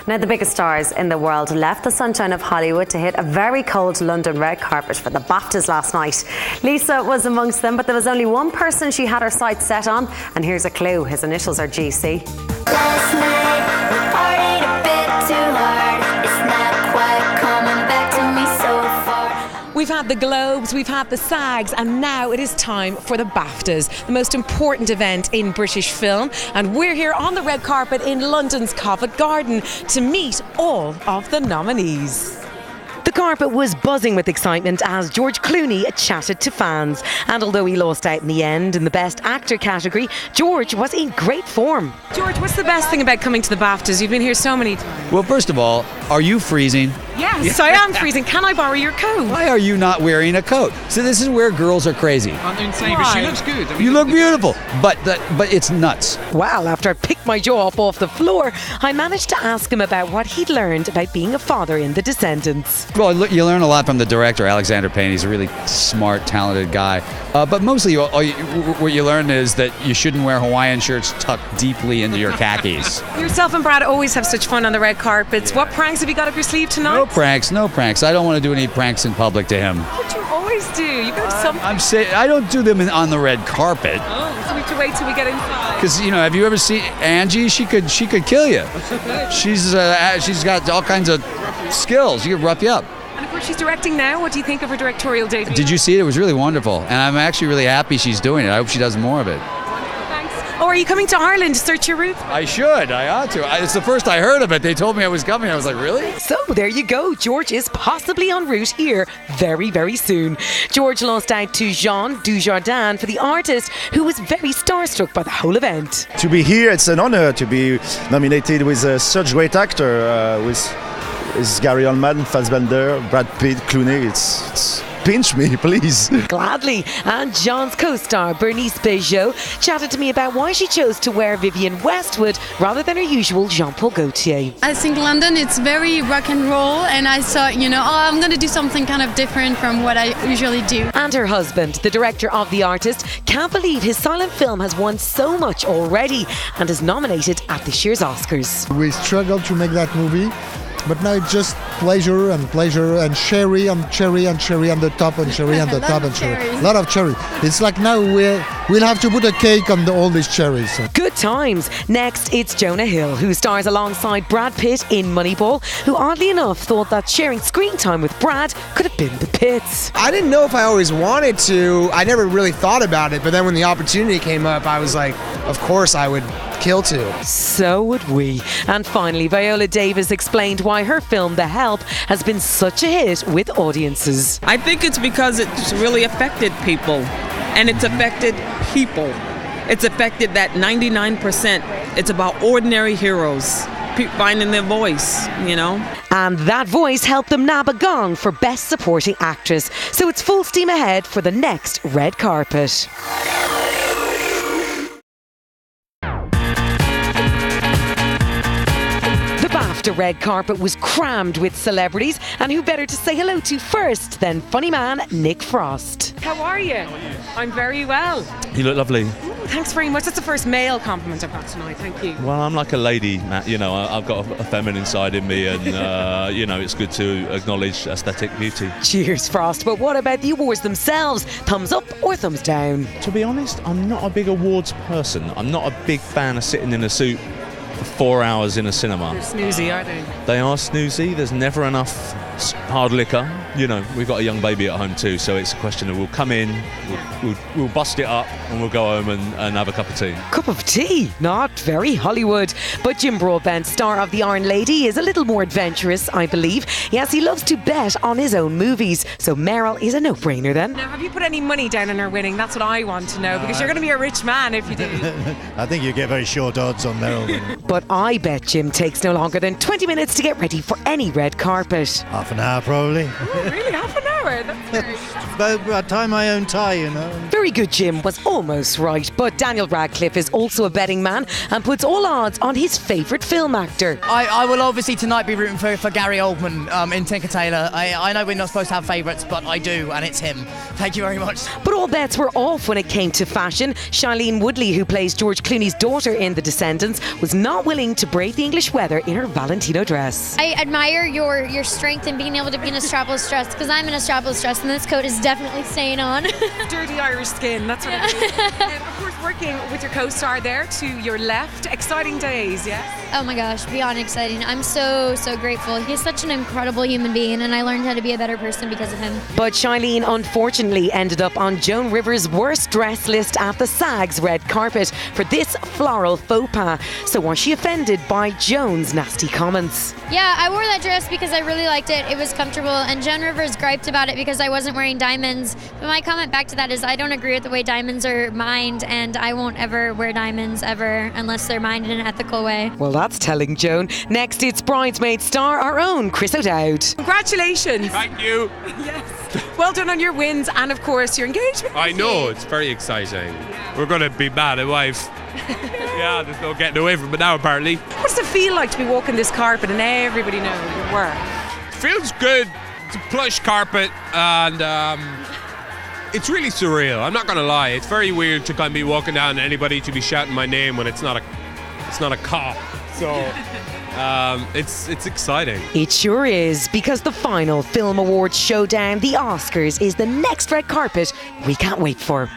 Now, the biggest stars in the world left the sunshine of Hollywood to hit a very cold London red carpet for the BAFTAs last night. Lisa was amongst them, but there was only one person she had her sights set on, and here's a clue. His initials are GC. Last night we partied a bit too hard. It's not quite coming back to me so far. We've had the Globes, we've had the SAGs, and now it is time for the BAFTAs, the most important event in British film. And we're here on the red carpet in London's Covent Garden to meet all of the nominees. The carpet was buzzing with excitement as George Clooney chatted to fans. And although he lost out in the end in the Best Actor category, George was in great form. George, what's the best thing about coming to the BAFTAs? You've been here so many times. Well, first of all, are you freezing? Yes, I am freezing. Can I borrow your coat? Why are you not wearing a coat? So this is where girls are crazy. She looks good. I mean, You look beautiful, but it's nuts. Well, after I picked my jaw up off the floor, I managed to ask him about what he'd learned about being a father in The Descendants. Well, look, you learn a lot from the director, Alexander Payne. He's a really smart, talented guy. But mostly what you learn is that you shouldn't wear Hawaiian shirts tucked deeply into your khakis. Yourself and Brad always have such fun on the red carpets. What pranks have you got up your sleeve tonight? No pranks. I don't want to do any pranks in public to him. What you always do. You got something. I'm saying I don't do them on the red carpet. Oh, so we have to wait till we get inside. Because have you ever seen Angie? She could kill you. She's got all kinds of skills. She could rough you up. And of course, she's directing now. What do you think of her directorial debut? Did you see it? It was really wonderful, and I'm actually really happy she's doing it. I hope she does more of it. Oh, are you coming to Ireland to search your roots? I should. I ought to. It's the first I heard of it. They told me I was coming. I was like, really? So there you go. George is possibly en route here very, very soon. George lost out to Jean Dujardin for The Artist, who was very starstruck by the whole event. To be here, it's an honor to be nominated with such great actor, with Gary Oldman, Fassbender, Brad Pitt, Clooney. It's pinch me, please. Gladly. And John's co-star Bernice Bejo chatted to me about why she chose to wear Vivienne Westwood rather than her usual Jean-Paul Gaultier. I think London, it's very rock and roll, and I thought, I'm going to do something kind of different from what I usually do. And her husband, the director of The Artist, can't believe his silent film has won so much already and is nominated at this year's Oscars. We struggled to make that movie, but now it's just pleasure and cherry and cherry and cherry on the top and cherry on the top and cherry. A lot of cherry. It's like now we'll have to put a cake on all these cherries. Good times. Next, it's Jonah Hill, who stars alongside Brad Pitt in Moneyball, who oddly enough thought that sharing screen time with Brad could have been the pits. I didn't know if I always wanted to. I never really thought about it, but then when the opportunity came up, I was like, of course I would kill to. So would we. And finally, Viola Davis explained why her film The Help has been such a hit with audiences. I think it's because it's really affected people, and it's affected people. It's affected that 99%. It's about ordinary heroes finding their voice, And that voice helped them nab a gong for Best Supporting Actress. So it's full steam ahead for the next red carpet. The red carpet was crammed with celebrities, and who better to say hello to first than funny man Nick Frost. How are you? I'm very well. You look lovely. Ooh, thanks very much. That's the first male compliment I've got tonight. Thank you. Well, I'm like a lady, Matt. I've got a feminine side in me, and it's good to acknowledge aesthetic beauty. Cheers, Frost. But what about the awards themselves? Thumbs up or thumbs down? To be honest, I'm not a big awards person. I'm not a big fan of sitting in a suit for 4 hours in a cinema. They're snoozy, aren't they? They are snoozy. There's never enough hard liquor. We've got a young baby at home too, so it's a question of we'll come in, we'll bust it up, and we'll go home and have a cup of tea. Cup of tea? Not very Hollywood. But Jim Broadbent, star of The Iron Lady, is a little more adventurous, I believe. Yes, he loves to bet on his own movies, so Meryl is a no-brainer then. Now, have you put any money down on her winning? That's what I want to know, because you're going to be a rich man if you do. I think you get very short odds on Meryl winning. But I bet Jim takes no longer than 20 minutes to get ready for any red carpet. Half an hour, probably. Oh, really? Half an hour? shower. That's great. But I tie my own tie, you know. Very good, Jim was almost right, but Daniel Radcliffe is also a betting man and puts all odds on his favourite film actor. I will obviously tonight be rooting for Gary Oldman in Tinker Tailor. I know we're not supposed to have favourites, but I do, and it's him. Thank you very much. But all bets were off when it came to fashion. Shailene Woodley, who plays George Clooney's daughter in The Descendants, was not willing to brave the English weather in her Valentino dress. I admire your strength in being able to be in a strapless dress, because I'm in a strapless dress and this coat is definitely staying on. Dirty Irish skin, that's what it is. Of course, working with your co-star there to your left. Exciting days, yes? Oh my gosh, beyond exciting. I'm so grateful. He's such an incredible human being, and I learned how to be a better person because of him. But Shailene unfortunately ended up on Joan Rivers' worst dress list at the SAG's red carpet for this floral faux pas. So was she offended by Joan's nasty comments? Yeah, I wore that dress because I really liked it. It was comfortable, and Joan Rivers griped about it because I wasn't wearing diamonds. But my comment back to that is I don't agree with the way diamonds are mined, and I won't ever wear diamonds ever unless they're mined in an ethical way. Well, that's telling, Joan. Next, it's Bridesmaid star, our own Chris O'Dowd. Congratulations. Thank you. Yes. Well done on your wins and, of course, your engagement. I know, it's very exciting. We're going to be mad at wife. Yeah, there's no getting away from it now, apparently. What does it feel like to be walking this carpet and everybody knows your work? Feels good. It's a plush carpet, and it's really surreal. I'm not going to lie. It's very weird to kind of be walking down and anybody to be shouting my name when it's not a cop. So it's exciting. It sure is, because the final Film Awards showdown, the Oscars, is the next red carpet we can't wait for.